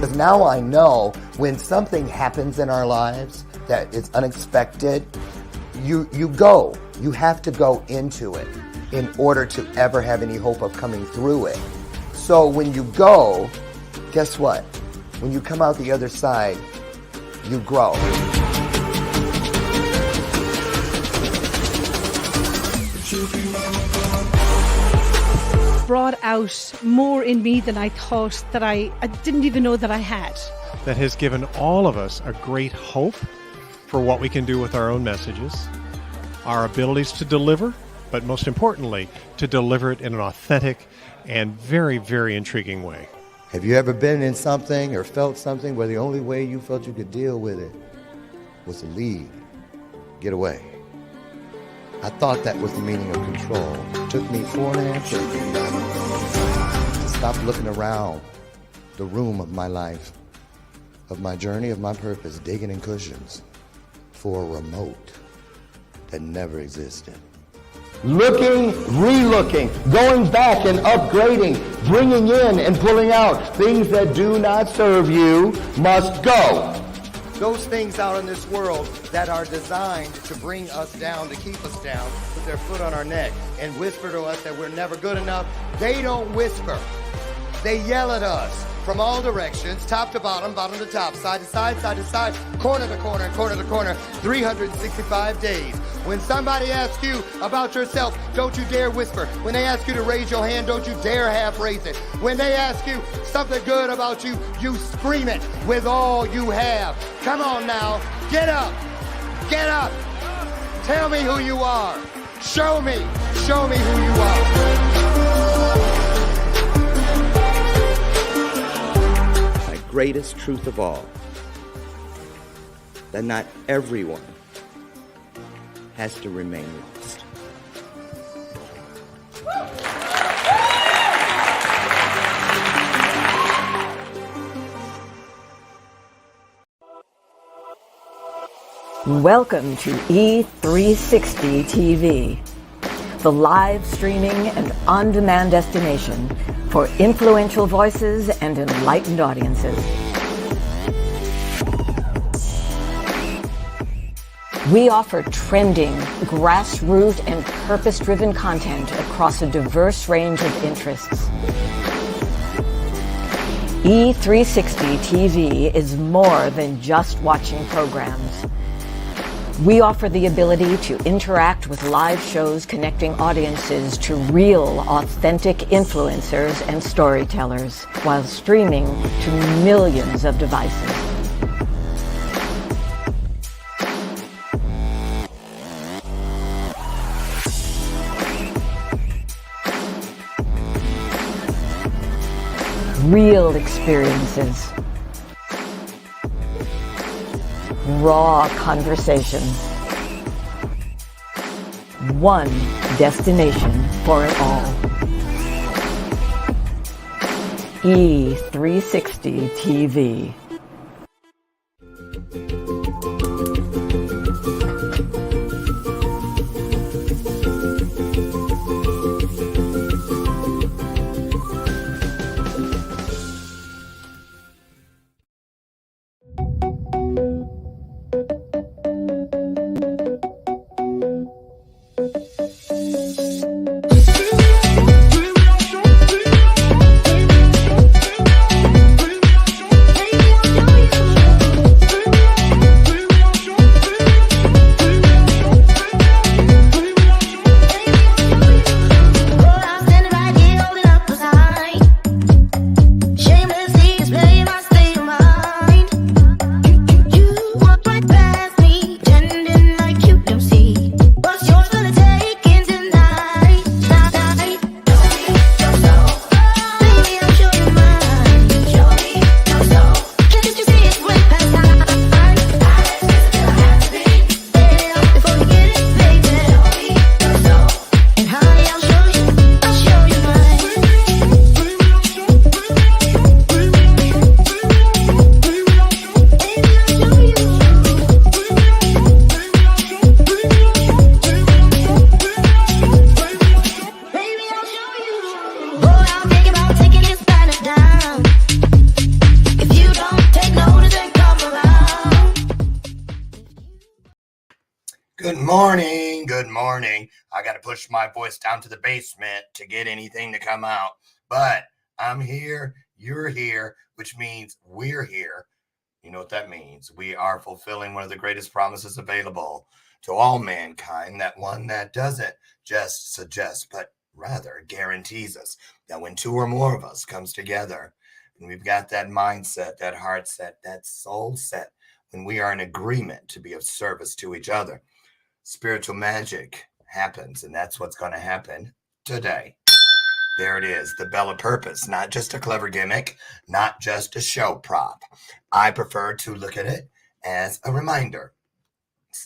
Because now I know when something happens in our lives that is unexpected, you have to go into it in order to ever have any hope of coming through it. So when you go, guess what? When you come out the other side, you grow. Brought out more in me than I thought that I didn't even know that I had. That has given all of us a great hope for what we can do with our own messages, our abilities to deliver, but most importantly, to deliver it in an authentic and very, very intriguing way. Have you ever been in something or felt something where the only way you felt you could deal with it was to leave, get away? I thought that was the meaning of control. It took me 4.5 years to stop looking around the room of my life, of my journey, of my purpose, digging in cushions for a remote that never existed. Looking, re-looking, going back and upgrading, bringing in and pulling out. Things that do not serve you must go. Those things out in this world that are designed to bring us down, to keep us down, put their foot on our neck and whisper to us that we're never good enough, they don't whisper. They yell at us from all directions, top to bottom, bottom to top, side to side, side to side, corner to corner, corner to corner, 365 days. When somebody asks you about yourself, don't you dare whisper. When they ask you to raise your hand, don't you dare half raise it. When they ask you something good about you, you scream it with all you have. Come on now, get up, get up. Tell me who you are. Show me who you are. Greatest truth of all, that not everyone has to remain lost. Welcome to E360 TV, the live streaming and on-demand destination for influential voices and enlightened audiences. We offer trending, grassroots, and purpose-driven content across a diverse range of interests. E360 TV is more than just watching programs. We offer the ability to interact with live shows connecting audiences to real, authentic influencers and storytellers while streaming to millions of devices. Real experiences. Raw conversation. One destination for it all. E360 TV. morning. Good morning. I got to push my voice down to the basement to get anything to come out. But I'm here. You're here, which means we're here. You know what that means. We are fulfilling one of the greatest promises available to all mankind, that one that doesn't just suggest, but rather guarantees us that when two or more of us comes together, and we've got that mindset, that heart set, that soul set, when we are in agreement to be of service to each other, spiritual magic happens, and that's what's going to happen today. There it is, the bell of purpose, not just a clever gimmick, not just a show prop. I prefer to look at it as a reminder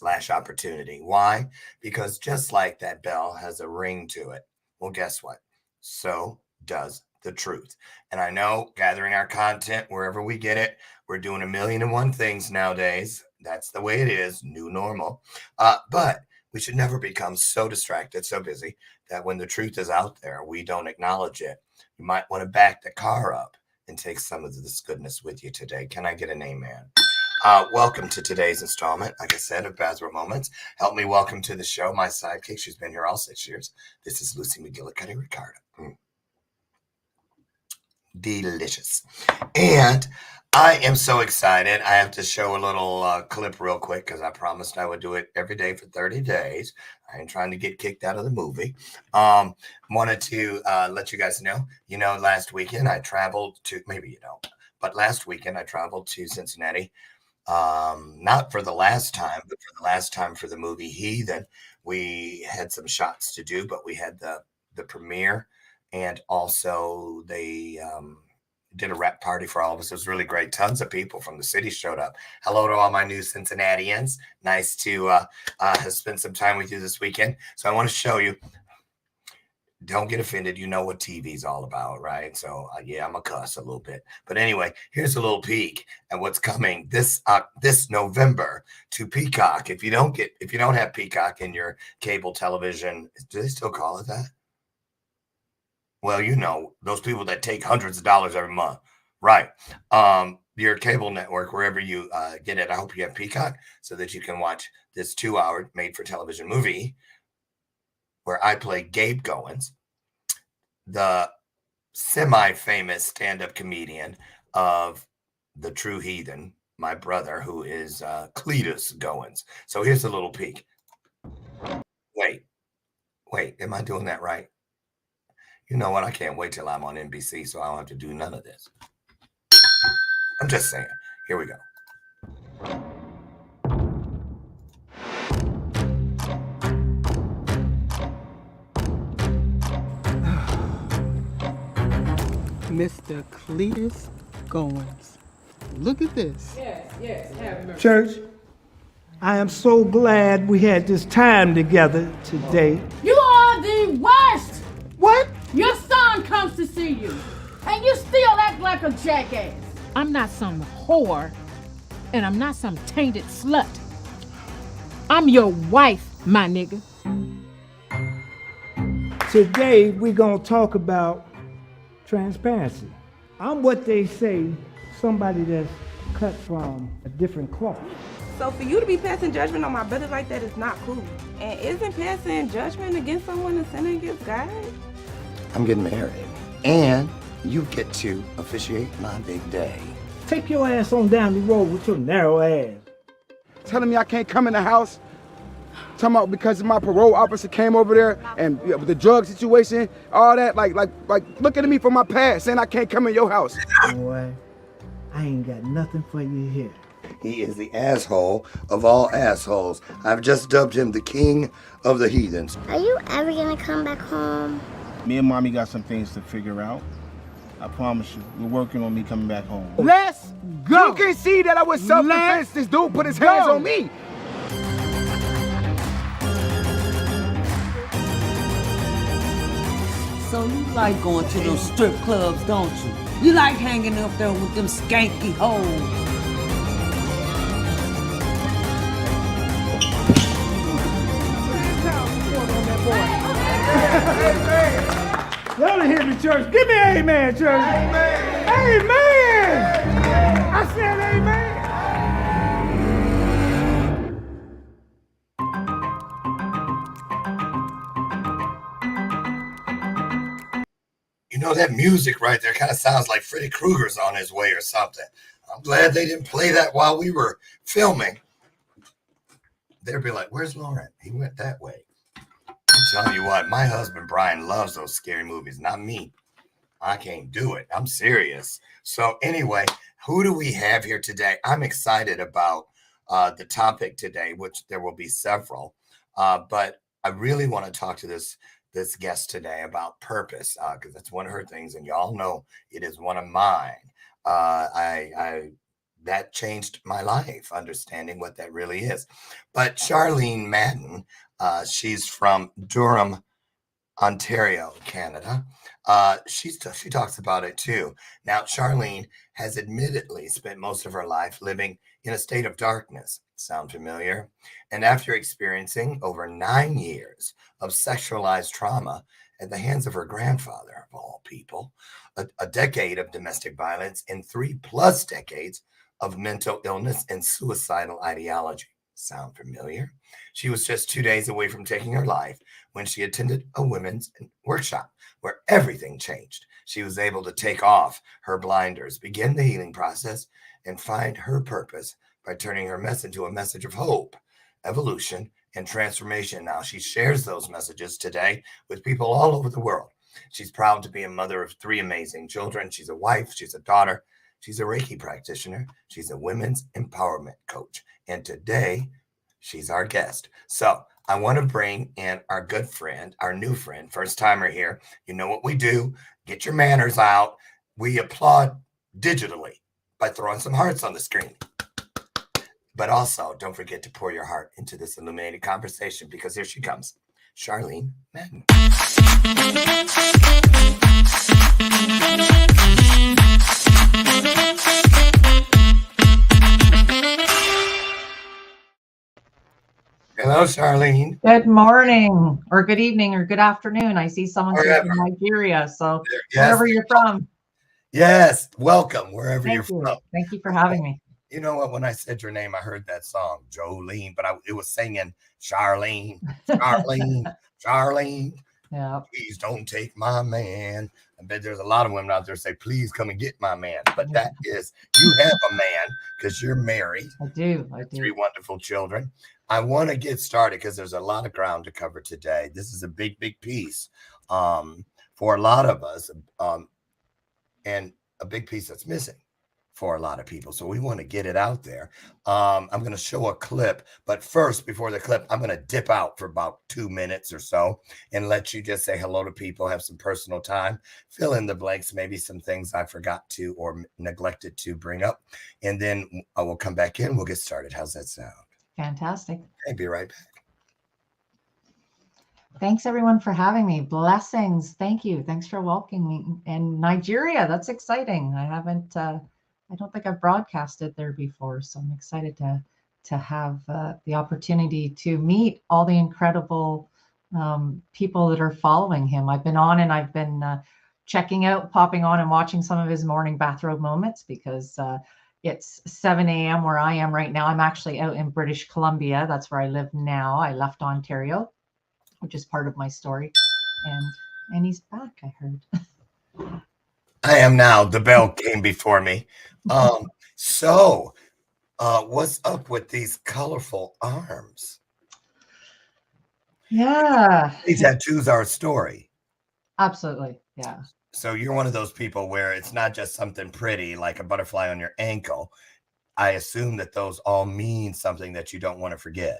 / opportunity. Why? Because just like that bell has a ring to it, well, guess what? So does the truth. And I know gathering our content wherever we get it, we're doing 1,000,001 things nowadays. That's the way it is, new normal. But we should never become so distracted, so busy, that when the truth is out there, we don't acknowledge it. You might want to back the car up and take some of this goodness with you today. Can I get an amen? Welcome to today's installment, like I said, of Bathrobe Moments. Help me welcome to the show my sidekick. She's been here all 6 years. This is Lucy McGillicuddy Ricardo. Delicious. And I am so excited. I have to show a little clip real quick because I promised I would do it every day for 30 days. I ain't trying to get kicked out of the movie. Wanted to let you guys know, last weekend I traveled to, maybe you know, but last weekend I traveled to Cincinnati. Not for the last time, but for the last time for the movie Heathen. We had some shots to do, but we had the premiere, and also they did a rap party for all of us. It was really great. Tons of people from the city showed up. Hello to all my new Cincinnatians. Nice to have spent some time with you this weekend. So I want to show you. Don't get offended. You know what TV's all about, right? So yeah, I'm a cuss a little bit. But anyway, here's a little peek at what's coming this November to Peacock. If you don't have Peacock in your cable television, do they still call it that? Well, those people that take hundreds of dollars every month, right? Your cable network, wherever you get it. I hope you have Peacock so that you can watch this 2-hour made-for-television movie where I play Gabe Goins, the semi-famous stand-up comedian of The True Heathen, my brother, who is Cletus Goins. So here's a little peek. Wait, am I doing that right? You know what? I can't wait till I'm on NBC so I don't have to do none of this. I'm just saying. Here we go. Mr. Cletus Goins. Look at this. Yes, have mercy. Church, I am so glad we had this time together today. You are the worst! What? Your son comes to see you, and you still act like a jackass. I'm not some whore, and I'm not some tainted slut. I'm your wife, my nigga. Today we're gonna talk about transparency. I'm what they say, somebody that's cut from a different cloth. So for you to be passing judgment on my brother like that is not cool. And isn't passing judgment against someone a sin against God? I'm getting married, and you get to officiate my big day. Take your ass on down the road with your narrow ass. Telling me I can't come in the house. Talking about because my parole officer came over there and with the drug situation, all that, like looking at me for my past, saying I can't come in your house. Boy, I ain't got nothing for you here. He is the asshole of all assholes. I've just dubbed him the king of the heathens. Are you ever gonna come back home? Me and Mommy got some things to figure out. I promise you, we're working on me coming back home. Let's go! You can see that I was self-defense. This dude put his hands on me. So you like going to those strip clubs, don't you? You like hanging up there with them skanky hoes. Y'all done hit me, church. Give me an amen, church. Amen. Amen. I said amen. You know, that music right there kind of sounds like Freddy Krueger's on his way or something. I'm glad they didn't play that while we were filming. They'd be like, where's Lauren? He went that way. I'm telling you what, my husband Brian loves those scary movies, not me. I can't do it. I'm serious. So anyway, who do we have here today? I'm excited about the topic today, which there will be several. But I really want to talk to this guest today about purpose, because that's one of her things, and y'all know it is one of mine. I that changed my life, understanding what that really is. But CHARLENE MADDEN, she's from Durham, Ontario, Canada. She talks about it too. Now, CHARLENE has admittedly spent most of her life living in a state of darkness. Sound familiar? And after experiencing over 9 years of sexualized trauma at the hands of her grandfather, of all people, a decade of domestic violence, and 3+ decades of mental illness and suicidal ideology. Sound familiar? She was just 2 days away from taking her life when she attended a women's workshop where everything changed. She was able to take off her blinders, begin the healing process, and find her purpose by turning her mess into a message of hope, evolution, and transformation. Now, she shares those messages today with people all over the world. She's proud to be a mother of 3 amazing children. She's a wife, she's a daughter, she's a Reiki practitioner, she's a women's empowerment coach. And today, she's our guest. So I want to bring in our good friend, our new friend, first timer here. You know what we do. Get your manners out. We applaud digitally by throwing some hearts on the screen. But also, don't forget to pour your heart into this illuminated conversation, because here she comes, CHARLENE Madden. Hello, CHARLENE. Good morning, or good evening, or good afternoon. I see someone from Nigeria, so wherever you're from. Yes, welcome wherever you're from. Thank you for having me. You know what? When I said your name, I heard that song, Jolene, but it was singing CHARLENE, CHARLENE, CHARLENE. Yeah. Please don't take my man. I bet there's a lot of women out there say, please come and get my man. But that is, you have a man because you're married. I do. 3 wonderful children. I want to get started because there's a lot of ground to cover today. This is a big, big piece for a lot of us, and a big piece that's missing for a lot of people. So we want to get it out there. I'm going to show a clip, but first, before the clip, I'm going to dip out for about 2 minutes or so and let you just say hello to people, have some personal time, fill in the blanks, maybe some things I forgot to or neglected to bring up. And then I will come back in. We'll get started. How's that sound? Fantastic. I'll be right back. Thanks everyone for having me. Blessings. Thank you. Thanks for welcoming me in Nigeria. That's exciting. I don't think I've broadcasted there before, so I'm excited to have the opportunity to meet all the incredible people that are following him. I've been on and I've been checking out, popping on and watching some of his morning bathrobe moments because it's 7 a.m. where I am right now. I'm actually out in British Columbia. That's where I live now. I left Ontario, which is part of my story. And he's back, I heard. I am now. The bell came before me. So what's up with these colorful arms? Yeah. These tattoos are a story. Absolutely. Yeah. So you're one of those people where it's not just something pretty like a butterfly on your ankle. I assume that those all mean something that you don't want to forget.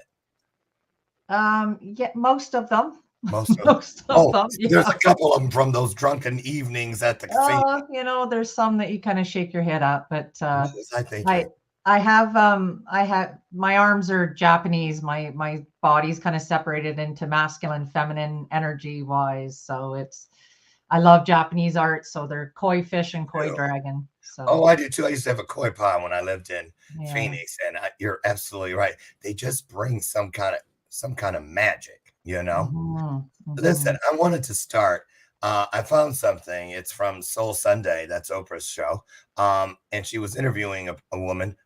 Yeah, most of them. Most of them. Yeah. There's a couple of them from those drunken evenings at the casino. You know, there's some that you kind of shake your head at, but I have my arms are Japanese. My body's kind of separated into masculine, feminine energy wise. So I love Japanese art. So they're koi fish and koi dragon. So I do too. I used to have a koi pond when I lived in Phoenix, and you're absolutely right. They just bring some kind of magic. You know, Listen, I wanted to start. I found something. It's from Soul Sunday. That's Oprah's show. And she was interviewing a woman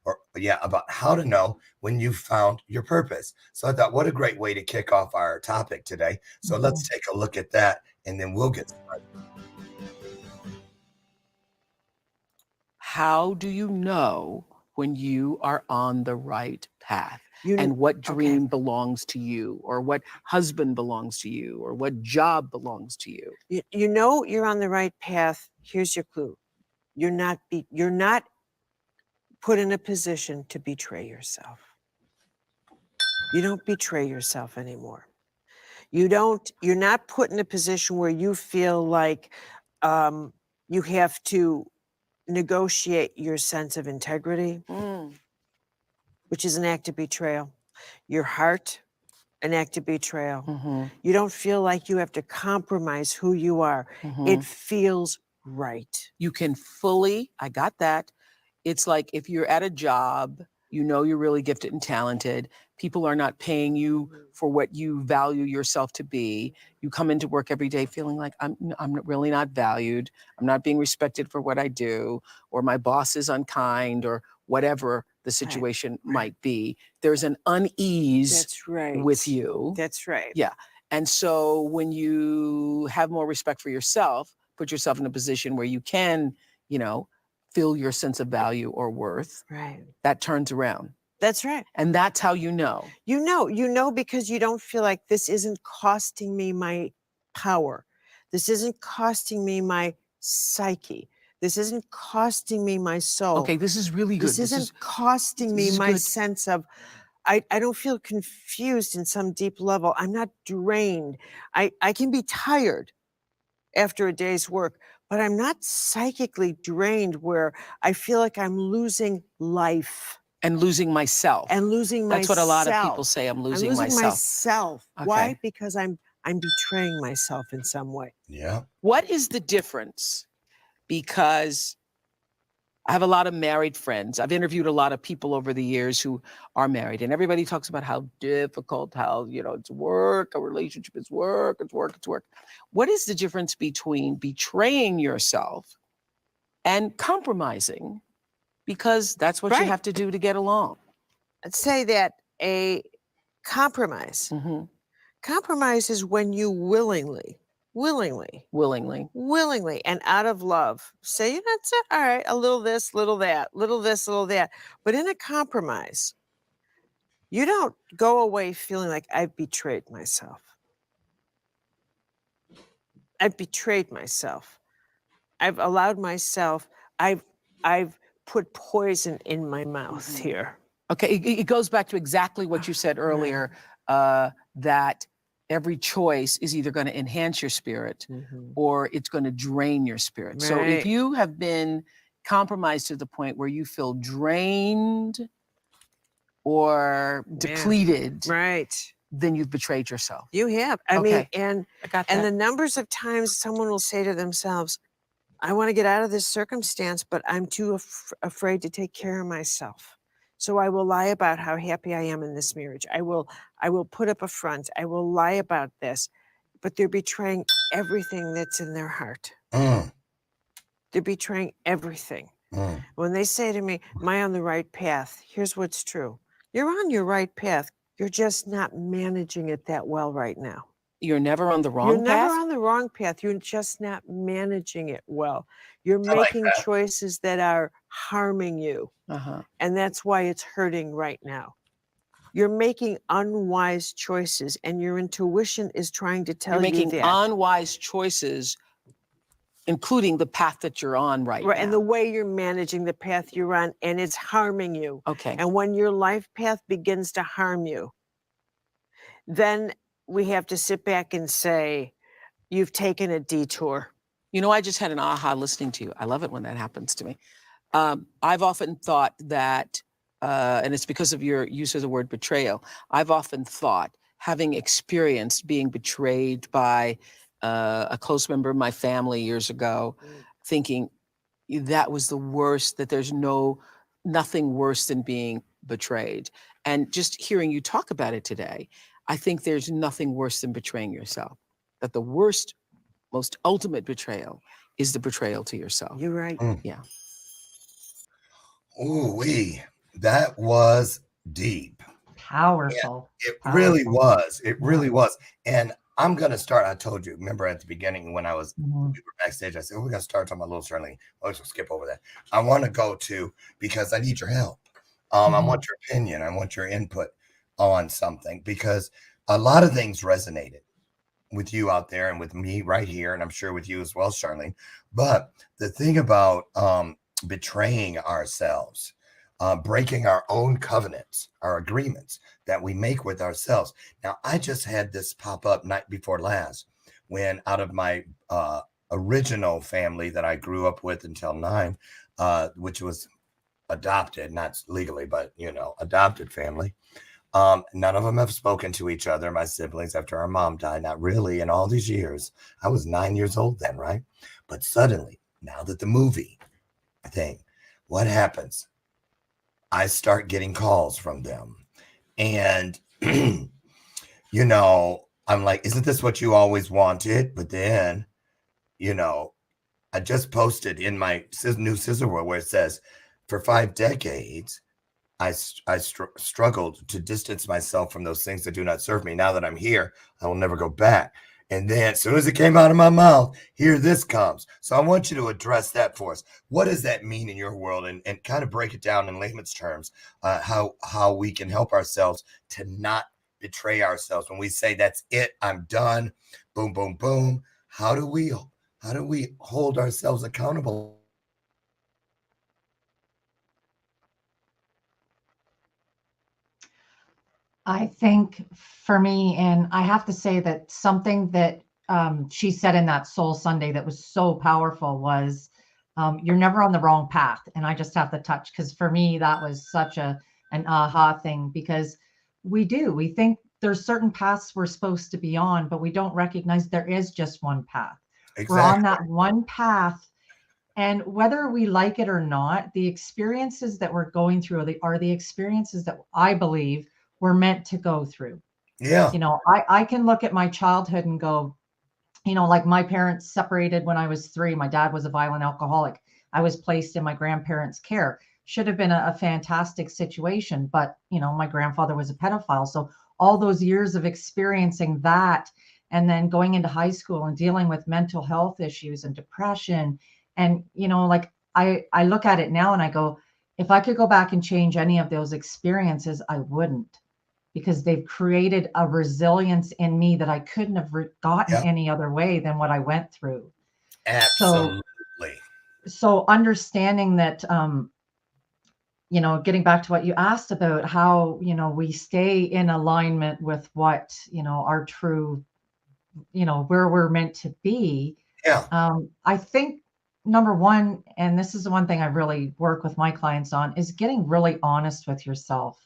about how to know when you found your purpose. So I thought, what a great way to kick off our topic today. So let's take a look at that and then we'll get started. how do you know when you are on the right path? And what dream belongs to you, or what husband belongs to you, or what job belongs to you? You know you're on the right path. Here's your clue. You're not put in a position to betray yourself. You don't betray yourself anymore. You're not put in a position where you feel like you have to negotiate your sense of integrity, which is an act of betrayal. Your heart, an act of betrayal. You don't feel like you have to compromise who you are. It feels right. You can fully, I got that. It's like if you're at a job, you know you're really gifted and talented. People are not paying you for what you value yourself to be. You come into work every day feeling like I'm really not valued. I'm not being respected for what I do, or my boss is unkind, or whatever the situation might be. There's an unease with you. That's right. Yeah. And so when you have more respect for yourself, put yourself in a position where you can, feel your sense of value or worth. Right. That turns around. That's right. And that's how you know. You know because you don't feel like this isn't costing me my power. This isn't costing me my psyche. This isn't costing me my soul. Okay, this is really good. This isn't costing me my sense of, I don't feel confused in some deep level. I'm not drained. I can be tired after a day's work, but I'm not psychically drained where I feel like I'm losing life. And losing myself. And losing myself. That's what a lot of people say, I'm losing myself. Okay. Why? Because I'm betraying myself in some way. Yeah. What is the difference? Because I have a lot of married friends. I've interviewed a lot of people over the years who are married, and everybody talks about how difficult, how, it's work, a relationship is work, it's work, it's work. What is the difference between betraying yourself and compromising? Because that's what you have to do to get along. I'd say that a compromise. Compromise is when you willingly, and out of love, say, that's it. All right, a little this, little that, little this, little that. But in a compromise, you don't go away feeling like I've betrayed myself. I've betrayed myself. I've allowed myself, I've put poison in my mouth here. Okay, it goes back to exactly what you said earlier, that every choice is either going to enhance your spirit or it's going to drain your spirit. So if you have been compromised to the point where you feel drained or depleted, then you've betrayed yourself. You have. I mean, and the numbers of times someone will say to themselves, I want to get out of this circumstance, but I'm too afraid to take care of myself. So I will lie about how happy I am in this marriage. I will put up a front. I will lie about this, but they're betraying everything that's in their heart. They're betraying everything. When they say to me, am I on the right path? Here's what's true. You're on your right path. You're just not managing it that well right now. You're never on the wrong path? You're never on the wrong path. You're just not managing it well. You're making choices that are harming you. And that's why it's hurting right now. You're making unwise choices, and your intuition is trying to tell you that. You're making unwise choices, including the path that you're on right now. And the way you're managing the path you're on, and it's harming you. Okay. And when your life path begins to harm you, then we have to sit back and say, you've taken a detour. I just had an aha listening to you. I love it when that happens to me. I've often thought that, and it's because of your use of the word betrayal, I've often thought, having experienced being betrayed by a close member of my family years ago, thinking that was the worst, that there's nothing worse than being betrayed. And just hearing you talk about it today, I think there's nothing worse than betraying yourself. That the worst, most ultimate betrayal is the betrayal to yourself. You're right. Yeah. Ooh-wee. That was deep. Powerful. It really was. It really was. And I'm going to start. I told you, remember at the beginning when we were backstage, I said, we're going to start talking about little Charlene. Let's skip over that. I want to go to, because I need your help. I want your opinion. I want your input on something, because a lot of things resonated with you out there and with me right here. And I'm sure with you as well, Charlene. But the thing about betraying ourselves, breaking our own covenants, our agreements that we make with ourselves. Now, I just had this pop up night before last when out of my original family that I grew up with until 9, which was adopted, not legally, but, adopted family. None of them have spoken to each other, my siblings, after our mom died. Not really in all these years. I was 9 years old then, right? But suddenly, now that the movie thing, what happens? I start getting calls from them. And, I'm like, isn't this what you always wanted? But then, I just posted in my new Scissor World where it says, for 5 decades, I struggled to distance myself from those things that do not serve me. Now that I'm here, I will never go back. And then as soon as it came out of my mouth, here this comes. So I want you to address that for us. What does that mean in your world? And kind of break it down in layman's terms, how we can help ourselves to not betray ourselves. When we say, that's it, I'm done, boom, boom, boom. How do we hold ourselves accountable? I think for me, and I have to say that something that she said in that Soul Sunday that was so powerful was, you're never on the wrong path. And I just have to touch, because for me, that was such an aha thing, because we think there's certain paths we're supposed to be on, but we don't recognize there is just one path. Exactly. We're on that one path. And whether we like it or not, the experiences that we're going through are the experiences that I believe we're meant to go through. Yeah. I can look at my childhood and go, like my parents separated when I was 3. My dad was a violent alcoholic. I was placed in my grandparents' care. Should have been a fantastic situation, but my grandfather was a pedophile. So all those years of experiencing that, and then going into high school and dealing with mental health issues and depression. And, like I look at it now and I go, if I could go back and change any of those experiences, I wouldn't, because they've created a resilience in me that I couldn't have gotten any other way than what I went through. Absolutely. So understanding that, getting back to what you asked about how, we stay in alignment with what, our true, where we're meant to be. Yeah. I think number one, and this is the one thing I really work with my clients on, is getting really honest with yourself.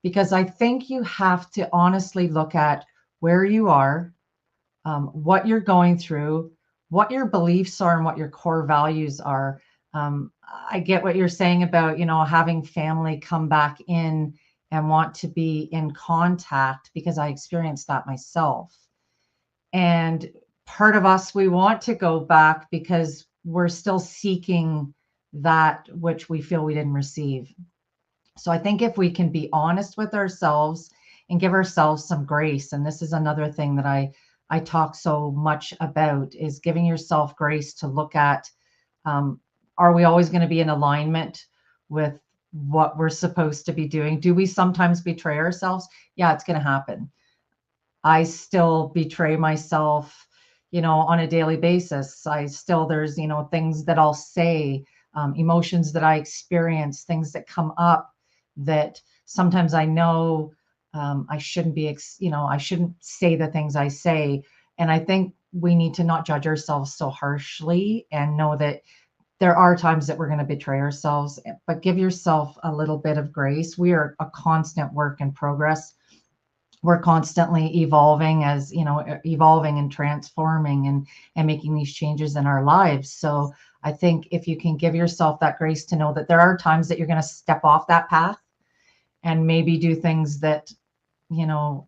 Because I think you have to honestly look at where you are, what you're going through, what your beliefs are, and what your core values are. I get what you're saying about, having family come back in and want to be in contact, because I experienced that myself. And part of us, we want to go back because we're still seeking that which we feel we didn't receive. So I think if we can be honest with ourselves and give ourselves some grace, and this is another thing that I talk so much about, is giving yourself grace to look at, are we always going to be in alignment with what we're supposed to be doing? Do we sometimes betray ourselves? Yeah, it's going to happen. I still betray myself, on a daily basis. There's, things that I'll say, emotions that I experience, things that come up that sometimes I know I shouldn't be, I shouldn't say the things I say. And I think we need to not judge ourselves so harshly and know that there are times that we're going to betray ourselves, but give yourself a little bit of grace. We are a constant work in progress. We're constantly evolving and transforming and making these changes in our lives. So I think if you can give yourself that grace to know that there are times that you're going to step off that path and maybe do things that,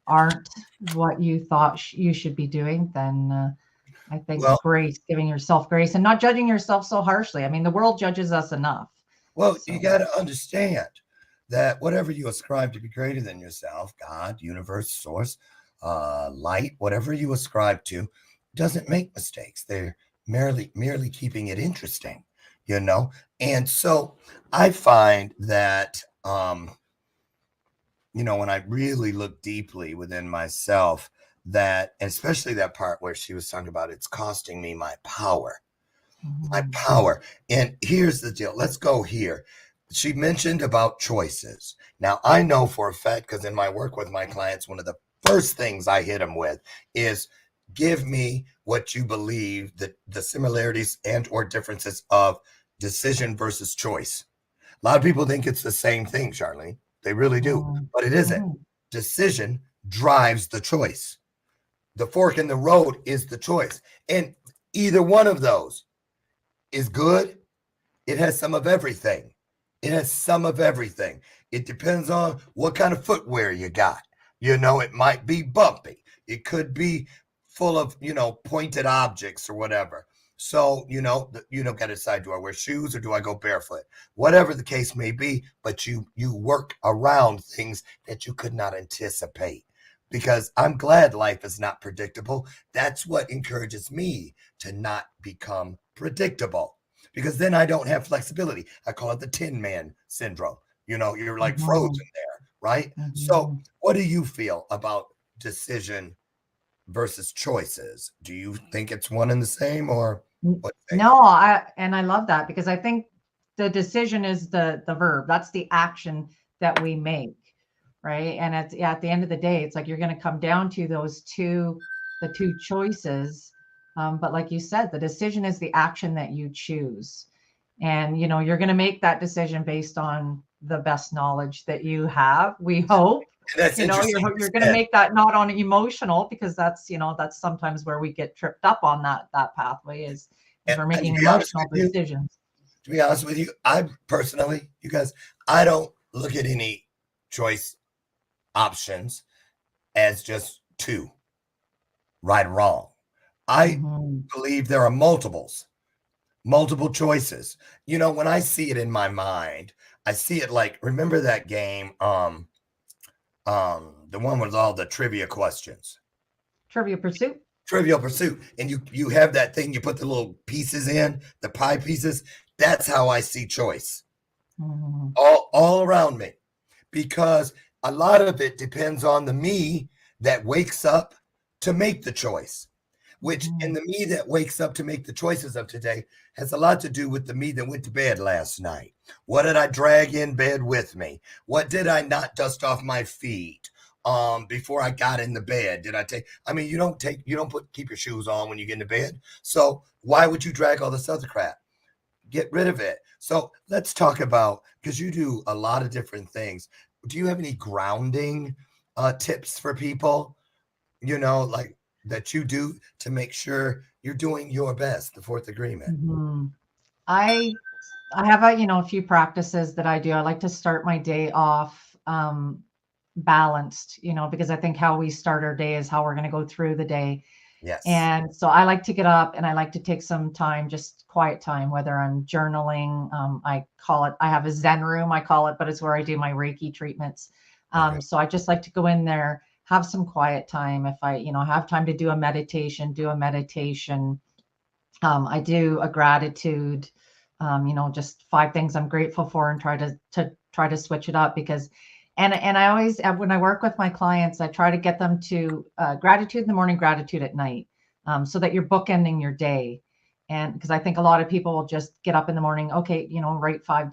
aren't what you thought you should be doing, then I think grace, giving yourself grace and not judging yourself so harshly. I mean, the world judges us enough. Well, you got to understand that whatever you ascribe to be greater than yourself, God, universe, source, light, whatever you ascribe to, doesn't make mistakes. They're merely keeping it interesting, you know? And so I find that, you know, when I really look deeply within myself, that, and especially that part where she was talking about it's costing me my power. My power. And here's the deal. Let's go here. She mentioned about choices. Now, I know for a fact, because in my work with my clients, one of the first things I hit them with is give me what you believe that the similarities and or differences of decision versus choice. A lot of people think it's the same thing, Charlene. They really do, but it isn't. Decision drives the choice. The fork in the road is the choice. And either one of those is good. It has some of everything. It has some of everything. It depends on what kind of footwear you got. You know, it might be bumpy. It could be full of, you know, pointed objects or whatever. So, you know, got to decide, do I wear shoes or do I go barefoot? Whatever the case may be, but you work around things that you could not anticipate. Because I'm glad life is not predictable. That's what encourages me to not become predictable, because then I don't have flexibility. I call it the Tin Man syndrome. You know, you're like frozen there, right? So what do you feel about decision versus choices? Do you think it's one and the same, or what? No, I love that, because I think the decision is the verb. That's the action that we make, right? And at the end of the day, it's like you're going to come down to the two choices. But like you said, the decision is the action that you choose. And, you know, you're going to make that decision based on the best knowledge that you have, we hope. That's you know, you're going to make that not on emotional, because that's, you know, that's sometimes where we get tripped up on that pathway is we're making emotional decisions. To be honest with you, I personally, you guys, I don't look at any choice options as just two, right or wrong. I believe there are multiple choices. You know, when I see it in my mind, I see it like, remember that game, the one with all the trivia questions. Trivial Pursuit. Trivial Pursuit. And you have that thing, you put the little pieces in, the pie pieces. That's how I see choice. All around me. Because a lot of it depends on the me that wakes up to make the choice, which in the me that wakes up to make the choices of today has a lot to do with the me that went to bed last night. What did I drag in bed with me? What did I not dust off my feet before I got in the bed? You don't keep your shoes on when you get into bed. So why would you drag all this other crap? Get rid of it. So let's talk about, because you do a lot of different things. Do you have any grounding tips for people, you know, like that you do to make sure you're doing your best, the fourth agreement? I have a few practices that I do. I like to start my day off balanced, you know, because I think how we start our day is how we're going to go through the day. Yes. And so I like to get up and I like to take some time, just quiet time, whether I'm journaling. I have a Zen room, I call it, but it's where I do my Reiki treatments. So I just like to go in there, have some quiet time. If I, have time to do a meditation, I do a gratitude, just 5 things I'm grateful for, and try to switch it up, because and I always, when I work with my clients, I try to get them to gratitude in the morning, gratitude at night, so that you're bookending your day. And because I think a lot of people will just get up in the morning, okay, write 5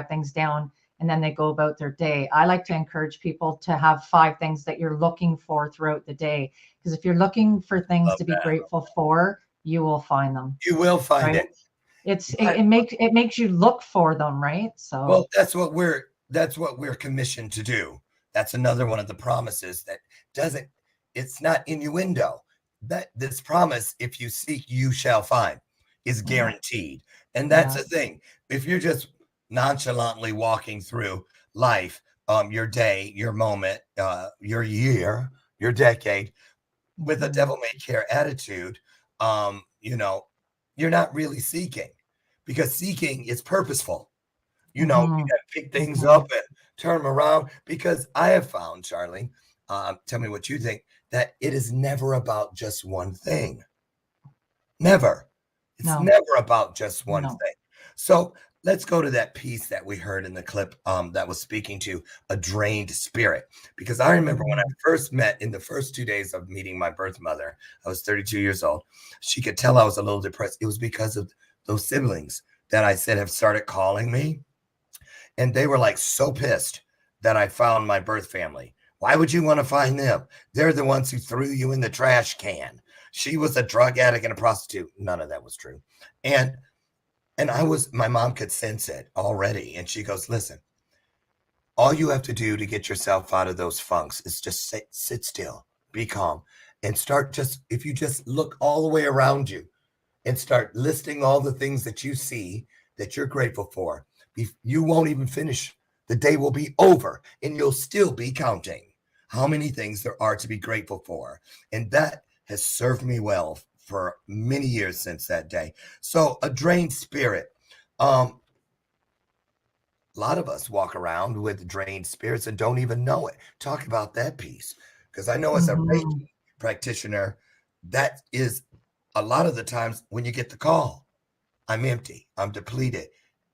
things down, and then they go about their day. I like to encourage people to have 5 things that you're looking for throughout the day, because if you're looking for things to be grateful for, you will find them. You will find it. It makes you look for them, right? So well, that's what we're commissioned to do. That's another one of the promises that it's not innuendo. That this promise, if you seek, you shall find, is guaranteed. And that's the thing. If you're just nonchalantly walking through life, your day, your moment, your year, your decade, with a devil may care attitude, you're not really seeking, because seeking is purposeful. You got to pick things up and turn them around, because I have found, Charlene, tell me what you think, that it is never about just one thing. Never. It's No. never about just one No. thing. So let's go to that piece that we heard in the clip that was speaking to a drained spirit. Because I remember when I first met, in the first 2 days of meeting my birth mother, I was 32 years old. She could tell I was a little depressed. It was because of those siblings that I said have started calling me. And they were like so pissed that I found my birth family. Why would you want to find them? They're the ones who threw you in the trash can. She was a drug addict and a prostitute. None of that was true. And my mom could sense it already. And she goes, listen, all you have to do to get yourself out of those funks is just sit still, be calm, and start if you just look all the way around you and start listing all the things that you see that you're grateful for, you won't even finish. The day will be over and you'll still be counting how many things there are to be grateful for. And that has served me well for many years since that day. So a drained spirit. A lot of us walk around with drained spirits and don't even know it. Talk about that piece. Because I know as a Reiki practitioner, that is a lot of the times when you get the call, I'm empty, I'm depleted.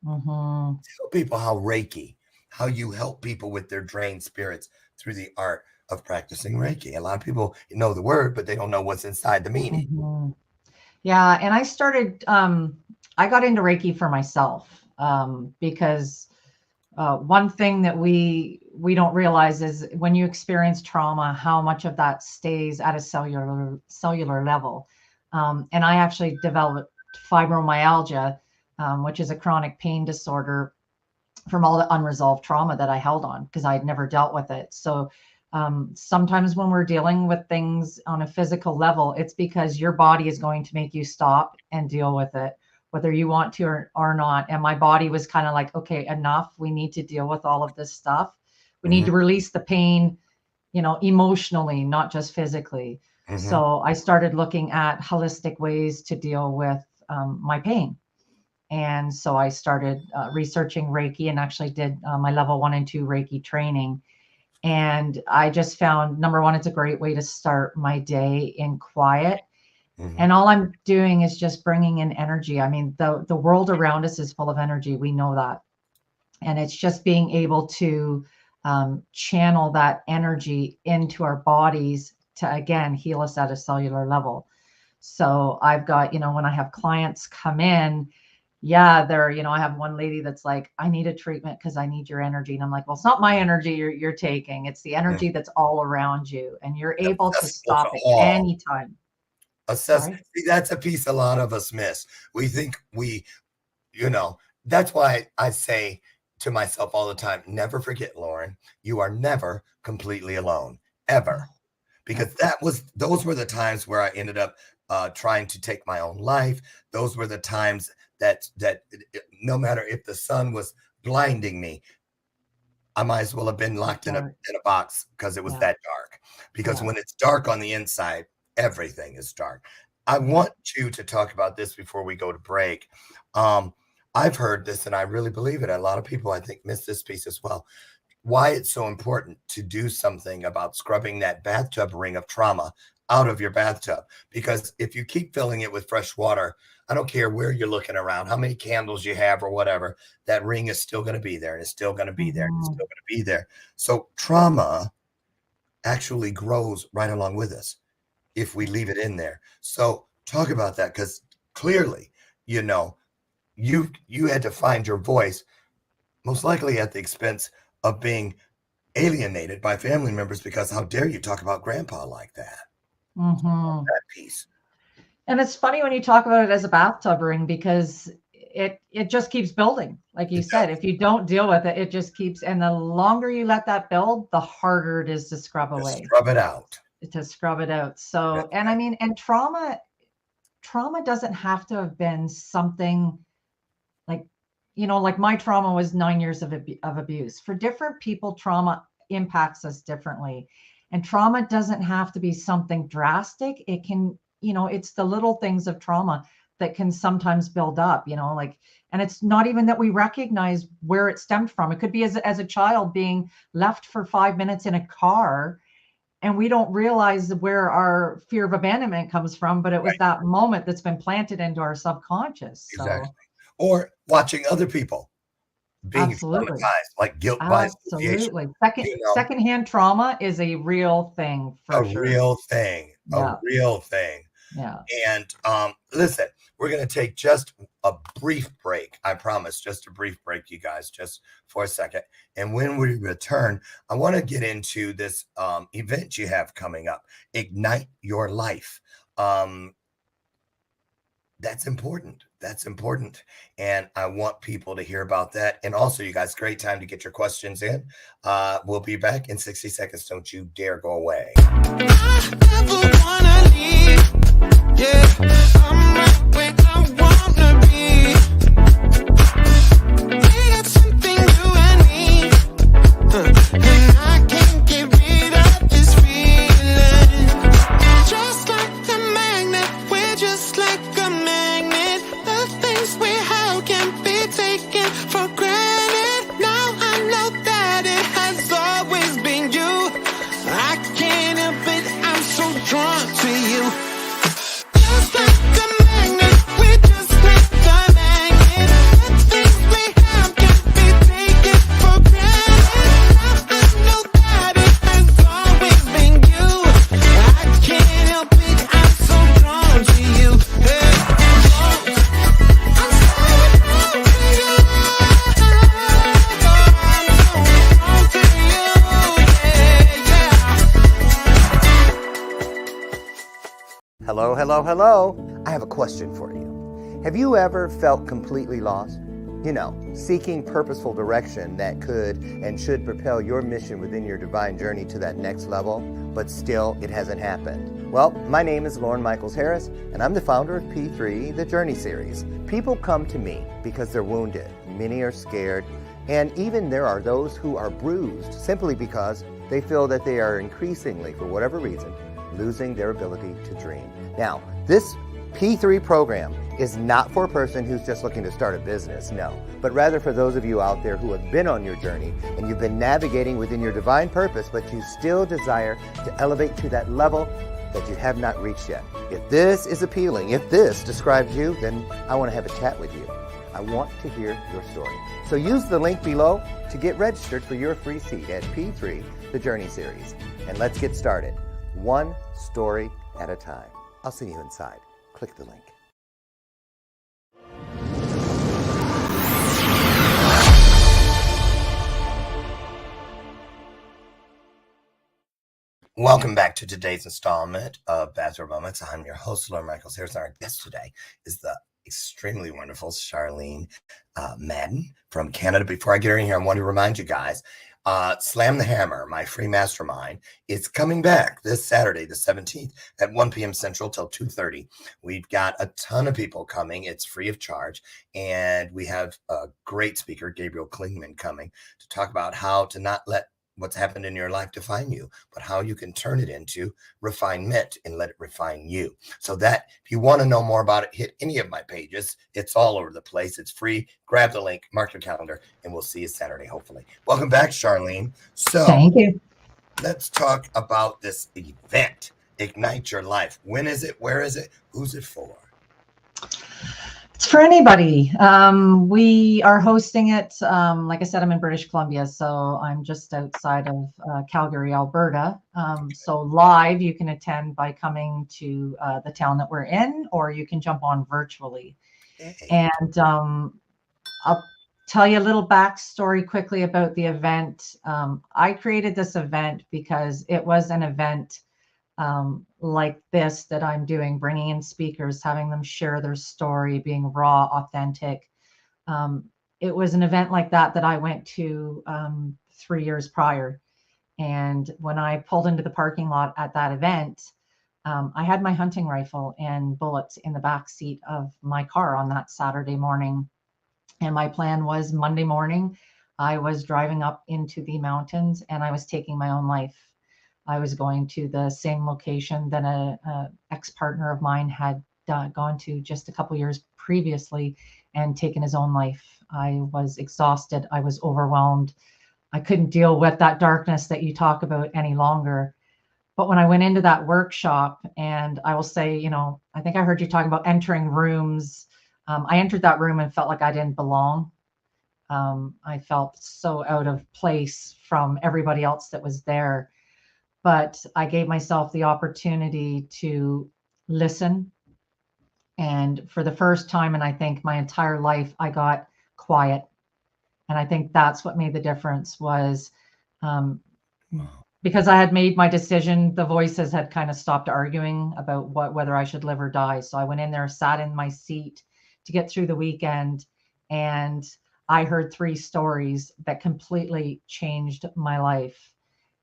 Tell people how Reiki, how you help people with their drained spirits through the art of practicing Reiki. A lot of people know the word, but they don't know what's inside the meaning. Yeah. And I started, I got into Reiki for myself because one thing that we don't realize is when you experience trauma, how much of that stays at a cellular level. And I actually developed fibromyalgia, which is a chronic pain disorder from all the unresolved trauma that I held on because I'd never dealt with it. So sometimes when we're dealing with things on a physical level, it's because your body is going to make you stop and deal with it, whether you want to or not. And my body was kind of like, okay, enough. We need to deal with all of this stuff. We need to release the pain, emotionally, not just physically. So I started looking at holistic ways to deal with my pain. And so I started researching Reiki and actually did my level 1 and 2 Reiki training. And I just found, number one, it's a great way to start my day in quiet. And all I'm doing is just bringing in energy. I mean, the world around us is full of energy. We know that. And it's just being able to channel that energy into our bodies to, again, heal us at a cellular level. So I've got, when I have clients come in, I have one lady that's like, I need a treatment because I need your energy. And I'm like, well, it's not my energy you're taking. It's the energy that's all around you. And you're able to stop it anytime. See, that's a piece a lot of us miss. We think that's why I say to myself all the time, never forget, Lauren, you are never completely alone, ever. Because those were the times where I ended up trying to take my own life. Those were the times that no matter if the sun was blinding me, I might as well have been locked in a box because it was that dark. Because when it's dark on the inside, everything is dark. I want you to talk about this before we go to break. I've heard this and I really believe it. A lot of people, I think, miss this piece as well. Why it's so important to do something about scrubbing that bathtub ring of trauma out of your bathtub. Because if you keep filling it with fresh water, I don't care where you're looking around, how many candles you have or whatever, that ring is still going to be there and it's still going to be there and it's still going to be there. So trauma actually grows right along with us if we leave it in there. So talk about that, because clearly, you had to find your voice, most likely at the expense of being alienated by family members, because how dare you talk about grandpa like that? That piece. And it's funny when you talk about it as a bathtub ring, because it just keeps building. Like you said, if you don't deal with it, it just keeps, and the longer you let that build, the harder it is to scrub away. Scrub it out. To scrub it out. So, and I mean, and trauma doesn't have to have been something like, like my trauma was 9 years of abuse. For different people, trauma impacts us differently. And trauma doesn't have to be something drastic. It can, it's the little things of trauma that can sometimes build up, and it's not even that we recognize where it stemmed from. It could be as a child being left for 5 minutes in a car and we don't realize where our fear of abandonment comes from, but it was that moment that's been planted into our subconscious. So. Exactly. Or watching other people being Absolutely. traumatized, like guilt by association. Absolutely. You know, Secondhand trauma is a real thing for a sure. real thing. Yeah. A real thing. Yeah. And listen, we're going to take just a brief break. I promise, just a brief break, you guys, just for a second. And when we return, I want to get into this event you have coming up, Ignite Your Life. That's important. That's important. And I want people to hear about that. And also, you guys, great time to get your questions in. We'll be back in 60 seconds. Don't you dare go away. Hello, hello, hello. I have a question for you. Have you ever felt completely lost? You know, seeking purposeful direction that could and should propel your mission within your divine journey to that next level, but still it hasn't happened. Well, my name is Lauren Michaels Harris, and I'm the founder of P3, the Journey Series. People come to me because they're wounded. Many are scared, and even there are those who are bruised simply because they feel that they are increasingly, for whatever reason, losing their ability to dream. Now, this P3 program is not for a person who's just looking to start a business, no, but rather for those of you out there who have been on your journey and you've been navigating within your divine purpose, but you still desire to elevate to that level that you have not reached yet. If this is appealing, if this describes you, then I want to have a chat with you. I want to hear your story. So use the link below to get registered for your free seat at P3, the Journey Series. And let's get started. One story at a time. I'll see you inside. Click the link. Welcome back to today's installment of Bathrobe Moments. I'm your host, Lauren Michaels Harris. Our guest today is the extremely wonderful CHARLENE Madden from Canada. Before I get her in here, I want to remind you guys, Slam the Hammer, my free mastermind, is coming back this Saturday, the 17th at 1 p.m. Central till 2:30. We've got a ton of people coming. It's free of charge. And we have a great speaker, Gabriel Klingman, coming to talk about how to not let what's happened in your life define you, but how you can turn it into refinement and let it refine you. So that if you want to know more about it, hit any of my pages. It's all over the place. It's free. Grab the link, mark your calendar, and we'll see you Saturday, hopefully. Welcome back, CHARLENE. So thank you. Let's talk about this event, Ignite Your Life. When is it? Where is it? Who's it for? It's for anybody. We are hosting it. Like I said, I'm in British Columbia, so I'm just outside of Calgary, Alberta. So live, you can attend by coming to the town that we're in, or you can jump on virtually. And I'll tell you a little backstory quickly about the event. I created this event because it was an event like this that I'm doing, bringing in speakers, having them share their story, being raw, authentic. It was an event like that that I went to 3 years prior. And when I pulled into the parking lot at that event, I had my hunting rifle and bullets in the back seat of my car on that Saturday morning. And my plan was Monday morning, I was driving up into the mountains and I was taking my own life. I was going to the same location that a ex-partner of mine had gone to just a couple years previously and taken his own life. I was exhausted. I was overwhelmed. I couldn't deal with that darkness that you talk about any longer. But when I went into that workshop, and I will say, I think I heard you talking about entering rooms. I entered that room and felt like I didn't belong. I felt so out of place from everybody else that was there. But I gave myself the opportunity to listen. And for the first time, and I think my entire life, I got quiet. And I think that's what made the difference was because I had made my decision, the voices had kind of stopped arguing about whether I should live or die. So I went in there, sat in my seat to get through the weekend, and I heard 3 stories that completely changed my life.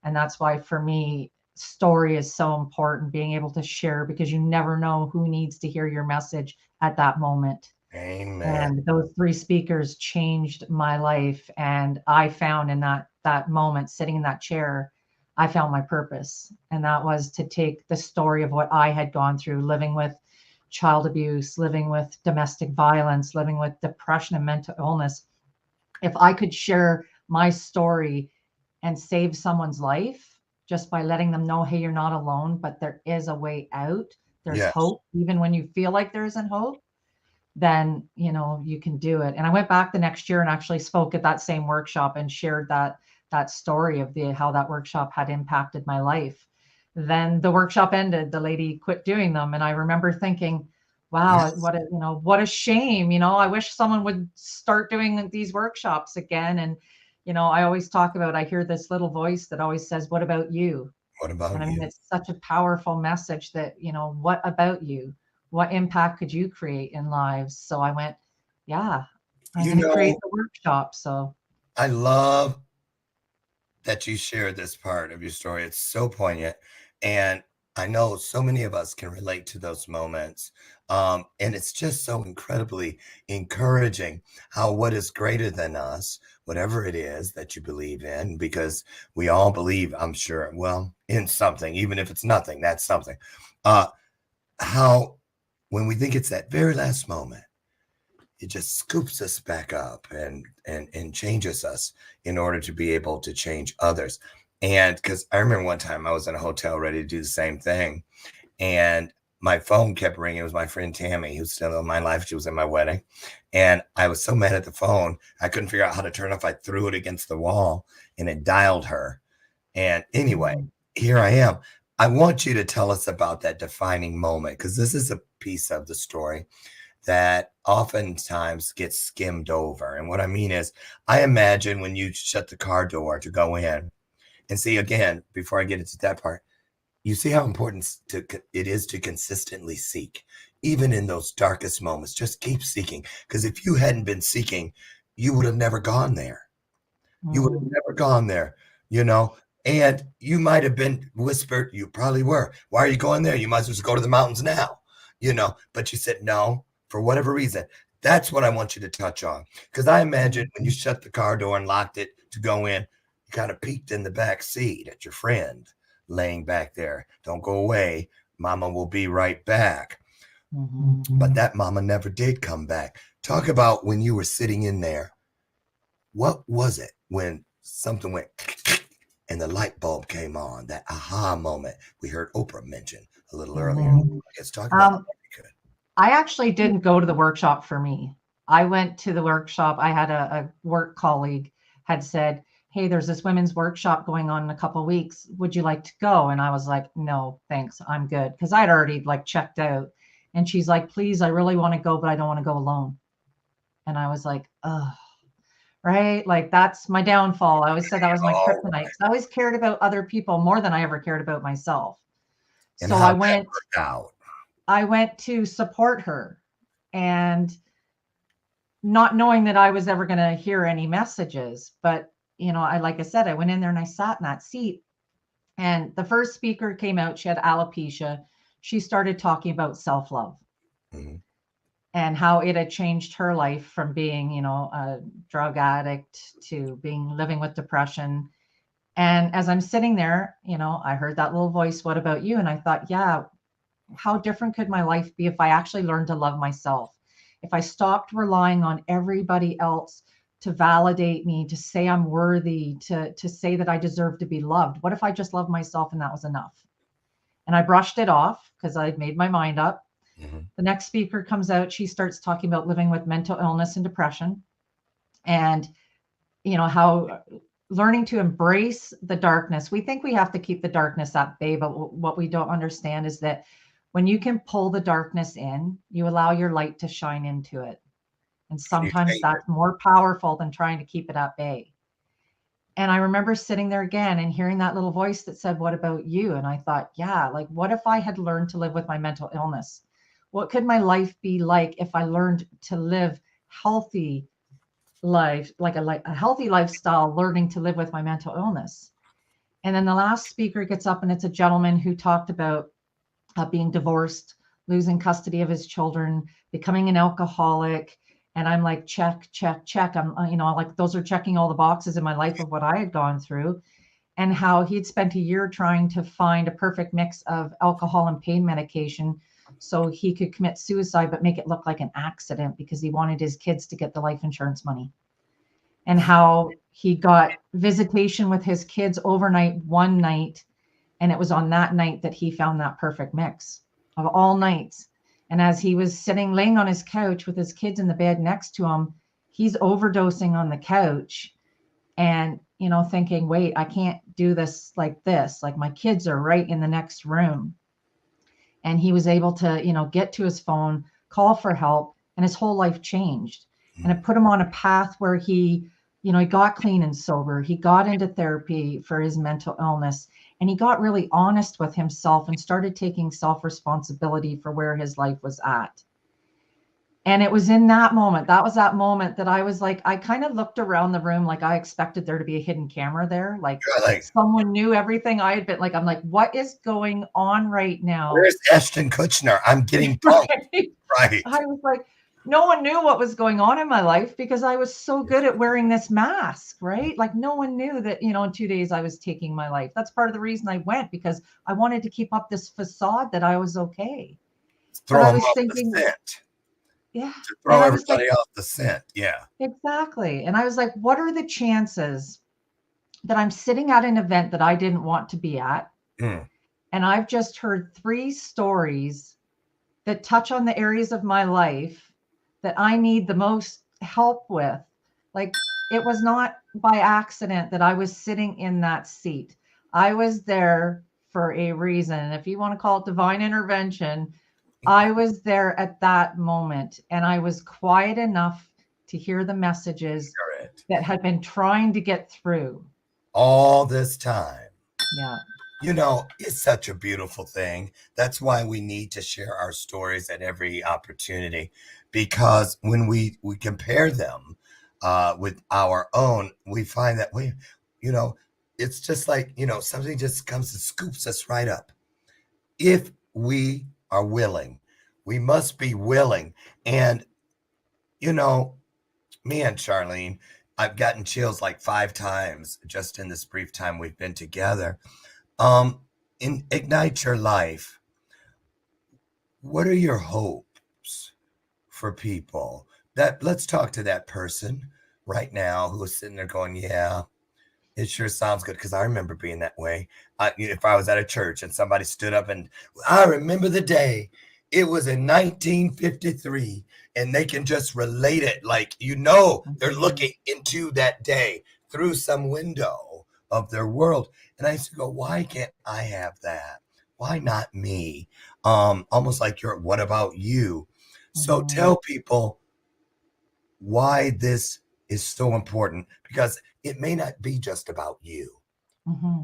And that's why for me, story is so important, being able to share, because you never know who needs to hear your message at that moment. Amen. And those 3 speakers changed my life. And I found in that moment, sitting in that chair, I found my purpose. And that was to take the story of what I had gone through, living with child abuse, living with domestic violence, living with depression and mental illness. If I could share my story and save someone's life just by letting them know, hey, you're not alone, but there is a way out. There's Yes. hope, even when you feel like there isn't hope, then, you can do it. And I went back the next year and actually spoke at that same workshop and shared that story of how that workshop had impacted my life. Then the workshop ended, the lady quit doing them. And I remember thinking, wow, Yes. what a shame. I wish someone would start doing these workshops again. And, I always talk about, I hear this little voice that always says, what about you? What about And I mean, you? it's such a powerful message that, what about you? What impact could you create in lives? So I went, yeah, I'm You going to create know, the workshop. So I love that you shared this part of your story. It's so poignant. And I know so many of us can relate to those moments. And it's just so incredibly encouraging how what is greater than us, whatever it is that you believe in, because we all believe, I'm sure, well, in something, even if it's nothing, that's something. How when we think it's that very last moment, it just scoops us back up and changes us in order to be able to change others. And because I remember one time I was in a hotel ready to do the same thing, and my phone kept ringing. It was my friend Tammy, who's still in my life. She was in my wedding, and I was so mad at the phone I couldn't figure out how to turn it off. I threw it against the wall, and it dialed her. And anyway, here I am. I want you to tell us about that defining moment, because this is a piece of the story that oftentimes gets skimmed over. And what I mean is, I imagine when you shut the car door to go in, and see, again, before I get into that part, you see how important it is to consistently seek, even in those darkest moments. Just keep seeking, because if you hadn't been seeking, you would have never gone there. You would have never gone there, and you might have been whispered, you probably were, why are you going there? You might as well just go to the mountains now, but you said no, for whatever reason. That's what I want you to touch on. Because I imagine when you shut the car door and locked it to go in, you kind of peeked in the back seat at your friend laying back there. Don't go away. Mama will be right back. But that mama never did come back. Talk about when you were sitting in there. What was it when something went and the light bulb came on, that aha moment we heard Oprah mention a little earlier? Let's talk about that. I actually didn't go to the workshop for me. I went to the workshop. I had a work colleague had said, hey, there's this women's workshop going on in a couple of weeks. Would you like to go? And I was like, no, thanks. I'm good. Because I'd already checked out. And she's like, please, I really want to go, but I don't want to go alone. And I was like, oh, right. That's my downfall. I always said that was my kryptonite. I always cared about other people more than I ever cared about myself. And so how I went. that worked out. I went to support her, and not knowing that I was ever going to hear any messages. But, like I said, I went in there and I sat in that seat, and the first speaker came out. She had alopecia. She started talking about self-love and how it had changed her life from being, a drug addict to living with depression. And as I'm sitting there, I heard that little voice, what about you? And I thought, yeah, how different could my life be if I actually learned to love myself? If I stopped relying on everybody else to validate me, to say I'm worthy, to say that I deserve to be loved. What if I just loved myself and that was enough? And I brushed it off because I'd made my mind up. Mm-hmm. The next speaker comes out. She starts talking about living with mental illness and depression, and how learning to embrace the darkness. We think we have to keep the darkness at bay, but what we don't understand is that when you can pull the darkness in, you allow your light to shine into it. And sometimes that's more powerful than trying to keep it at bay. And I remember sitting there again and hearing that little voice that said, "What about you?" And I thought, yeah, like, what if I had learned to live with my mental illness? What could my life be like if I learned to live healthy life, like a healthy lifestyle, learning to live with my mental illness? And then the last speaker gets up, and it's a gentleman who talked about being divorced, losing custody of his children, becoming an alcoholic. And I'm like, check, check, check. I'm, like, those are checking all the boxes in my life of what I had gone through, and how he'd spent a year trying to find a perfect mix of alcohol and pain medication so he could commit suicide, but make it look like an accident because he wanted his kids to get the life insurance money. And how he got visitation with his kids overnight one night. And it was on that night that he found that perfect mix of all nights. And as he was laying on his couch with his kids in the bed next to him, he's overdosing on the couch and, thinking, wait, I can't do this. Like my kids are right in the next room. And he was able to, get to his phone, call for help, and his whole life changed. And it put him on a path where he got clean and sober. He got into therapy for his mental illness, and he got really honest with himself and started taking self-responsibility for where his life was at. And it was in that moment, that I was like, I kind of looked around the room like I expected there to be a hidden camera there. Like someone knew everything I had been like, I'm like, what is going on right now? Where's Ashton Kutcher? I'm getting punked. Right. I was like, no one knew what was going on in my life because I was so good at wearing this mask, right? Like no one knew that, in 2 days I was taking my life. That's part of the reason I went, because I wanted to keep up this facade that I was okay. Throw but I them was off thinking, the scent. Yeah. To throw everybody off the scent. Yeah. Exactly. And I was like, what are the chances that I'm sitting at an event that I didn't want to be at? Mm. And I've just heard 3 stories that touch on the areas of my life that I need the most help with. Like, it was not by accident that I was sitting in that seat. I was there for a reason. If you want to call it divine intervention, I was there at that moment, and I was quiet enough to hear the messages that had been trying to get through all this time. Yeah. It's such a beautiful thing. That's why we need to share our stories at every opportunity, because when we compare them with our own, we find that it's just like, something just comes and scoops us right up. If we are willing, we must be willing. And, me and Charlene, I've gotten chills like 5 times just in this brief time we've been together. In Ignite Your Life, what are your hopes for people? Let's talk to that person right now who is sitting there going, yeah, it sure sounds good, because I remember being that way. If I was at a church and somebody stood up and I remember the day, it was in 1953, and they can just relate it like, they're looking into that day through some window of their world. And I used to go, why can't I have that? Why not me? Almost like what about you? So tell people why this is so important, because it may not be just about you. Mm-hmm.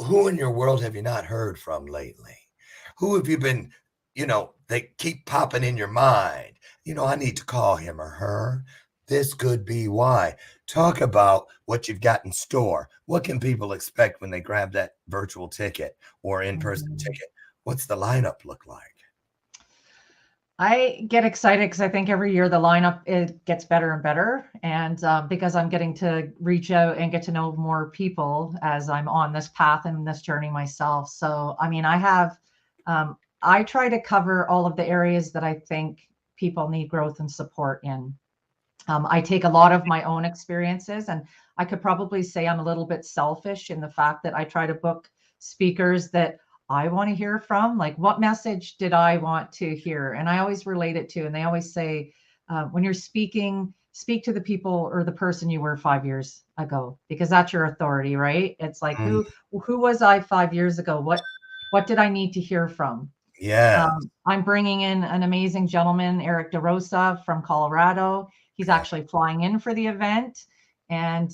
Who in your world have you not heard from lately? Who have you been, they keep popping in your mind? I need to call him or her. This could be why. Talk about what you've got in store. What can people expect when they grab that virtual ticket or in-person ticket? What's the lineup look like? I get excited because I think every year the lineup, it gets better and better. And because I'm getting to reach out and get to know more people as I'm on this path and this journey myself. So, I try to cover all of the areas that I think people need growth and support in. I take a lot of my own experiences, and I could probably say I'm a little bit selfish in the fact that I try to book speakers that I want to hear from? Like, what message did I want to hear? And I always relate it to, and they always say, when you're speaking, speak to the people or the person you were 5 years ago, because that's your authority, right? It's like, who was I 5 years ago? What did I need to hear from? Yeah. I'm bringing in an amazing gentleman, Eric DeRosa from Colorado. He's actually flying in for the event. And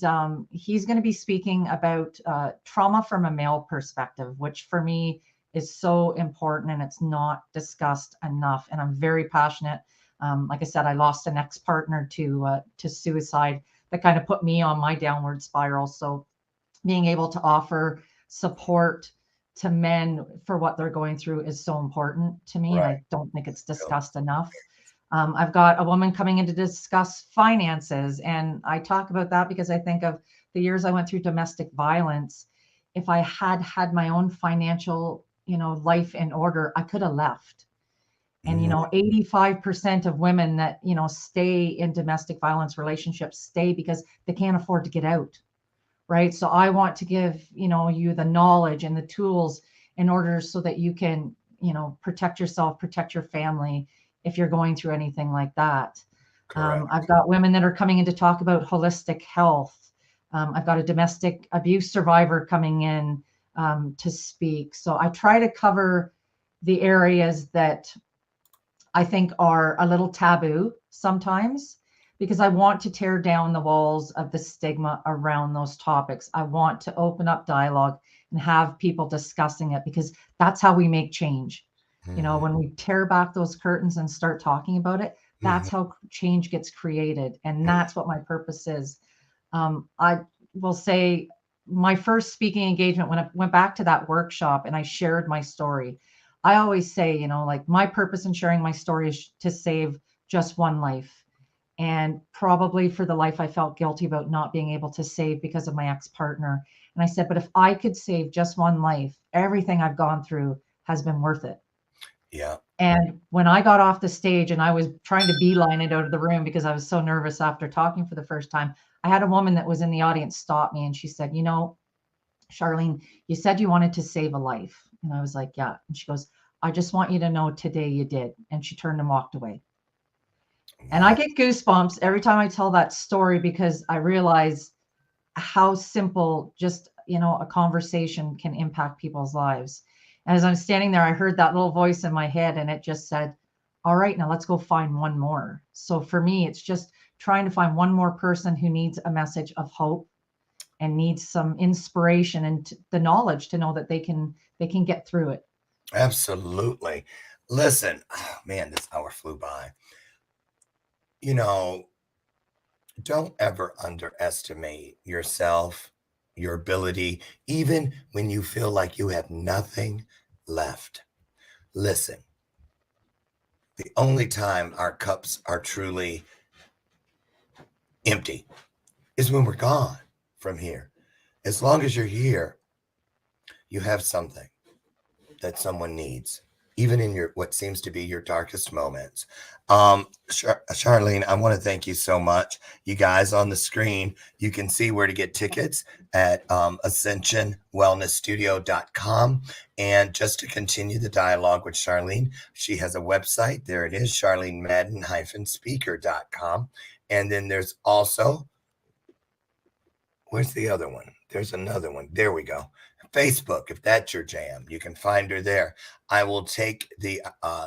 he's going to be speaking about trauma from a male perspective, which for me is so important and it's not discussed enough. And I'm very passionate. Like I said, I lost an ex-partner to suicide that kind of put me on my downward spiral. So being able to offer support to men for what they're going through is so important to me. And I don't think it's discussed enough. I've got a woman coming in to discuss finances. And I talk about that because I think of the years I went through domestic violence. If I had had my own financial, life in order, I could have left. And, 85% of women that, stay in domestic violence relationships stay because they can't afford to get out. Right. So I want to give, you the knowledge and the tools in order so that you can, protect yourself, protect your family if you're going through anything like that. I've got women that are coming in to talk about holistic health. I've got a domestic abuse survivor coming in to speak. So I try to cover the areas that I think are a little taboo sometimes, because I want to tear down the walls of the stigma around those topics. I want to open up dialogue and have people discussing it, because that's how we make change. When we tear back those curtains and start talking about it, that's how change gets created. And that's what my purpose is. I will say my first speaking engagement, when I went back to that workshop and I shared my story, I always say, like, my purpose in sharing my story is to save just one life. And probably for the life I felt guilty about not being able to save because of my ex-partner. And I said, but if I could save just one life, everything I've gone through has been worth it. Yeah. And when I got off the stage and I was trying to beeline it out of the room because I was so nervous after talking for the first time, I had a woman that was in the audience stop me and she said, Charlene, you said you wanted to save a life. And I was like, yeah. And she goes, I just want you to know today you did. And she turned and walked away. And I get goosebumps every time I tell that story, because I realize how simple just, a conversation can impact people's lives. And as I'm standing there, I heard that little voice in my head and it just said, all right, now let's go find one more. So for me, it's just trying to find one more person who needs a message of hope and needs some inspiration and the knowledge to know that they can get through it. Absolutely. Listen, man, this hour flew by. Don't ever underestimate yourself, your ability, even when you feel like you have nothing left. Listen, the only time our cups are truly empty is when we're gone from here. As long as you're here, you have something that someone needs, even in what seems to be your darkest moments. Charlene, I want to thank you so much. You guys on the screen, you can see where to get tickets at ascensionwellnessstudio.com. And just to continue the dialogue with Charlene, she has a website. There it is, charlenemadden-speaker.com. And then there's also, where's the other one? There's another one. There we go. Facebook, if that's your jam, you can find her there. I will take the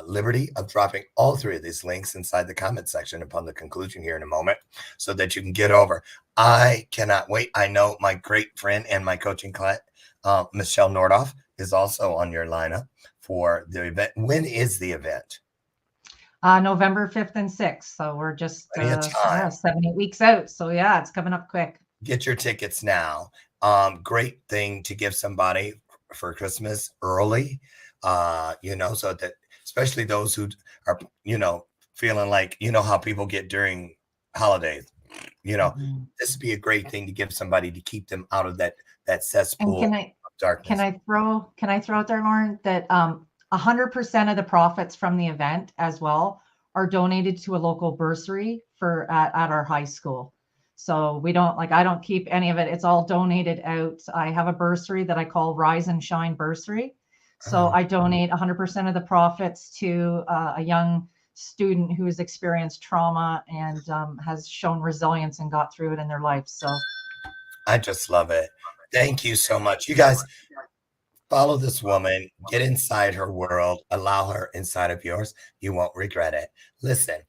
liberty of dropping all three of these links inside the comment section upon the conclusion here in a moment so that you can get over. I cannot wait. I know my great friend and my coaching client, Michelle Nordoff, is also on your lineup for the event. When is the event? November 5th and 6th. So we're just 7-8 weeks out. So yeah, it's coming up quick. Get your tickets now. Great thing to give somebody for Christmas early, so that especially those who are, feeling like, how people get during holidays, this would be a great thing to give somebody to keep them out of that cesspool of darkness. Can I throw out there, Lauren, that 100% of the profits from the event as well are donated to a local bursary at our high school. So we don't I don't keep any of it. It's all donated out. I have a bursary that I call Rise and Shine Bursary. So I donate 100% of the profits to a young student who has experienced trauma and has shown resilience and got through it in their life. So I just love it. Thank you so much. You guys follow this woman, get inside her world, allow her inside of yours. You won't regret it. Listen,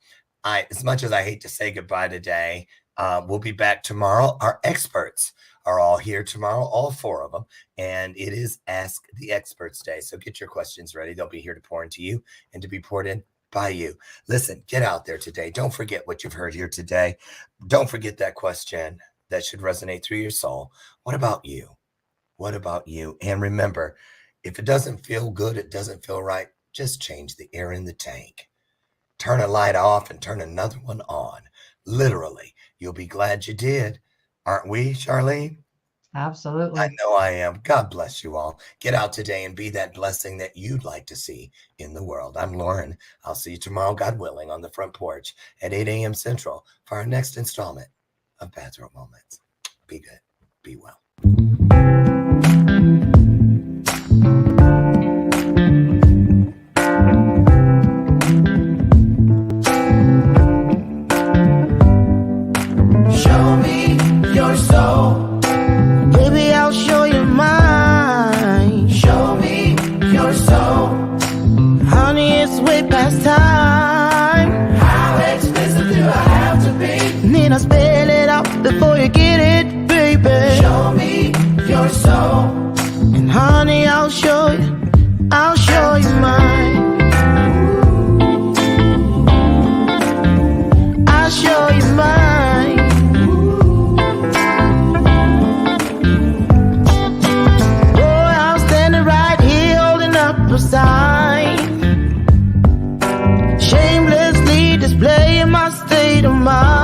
as much as I hate to say goodbye today, we'll be back tomorrow. Our experts are all here tomorrow, all 4 of them. And it is Ask the Experts Day. So get your questions ready. They'll be here to pour into you and to be poured in by you. Listen, get out there today. Don't forget what you've heard here today. Don't forget that question that should resonate through your soul. What about you? What about you? And remember, if it doesn't feel good, it doesn't feel right, just change the air in the tank. Turn a light off and turn another one on. Literally, you'll be glad you did. Aren't we, Charlene? absolutely. I know I am. God bless you all. Get out today and be that blessing that you'd like to see in the world. I'm Lauren. I'll see you tomorrow, God willing, on the front porch at 8 a.m. Central for our next installment of Bathrobe Moments. Be good. Be well. Show me your soul. Baby, I'll show you mine. Show me your soul. Honey, it's way past time. How expensive do I have to be? Need I spell it out before you get it, baby? Show me your soul. And honey, I'll show you mine. I'll show you mine. Oh, I'm standing right here holding up a sign, shamelessly displaying my state of mind.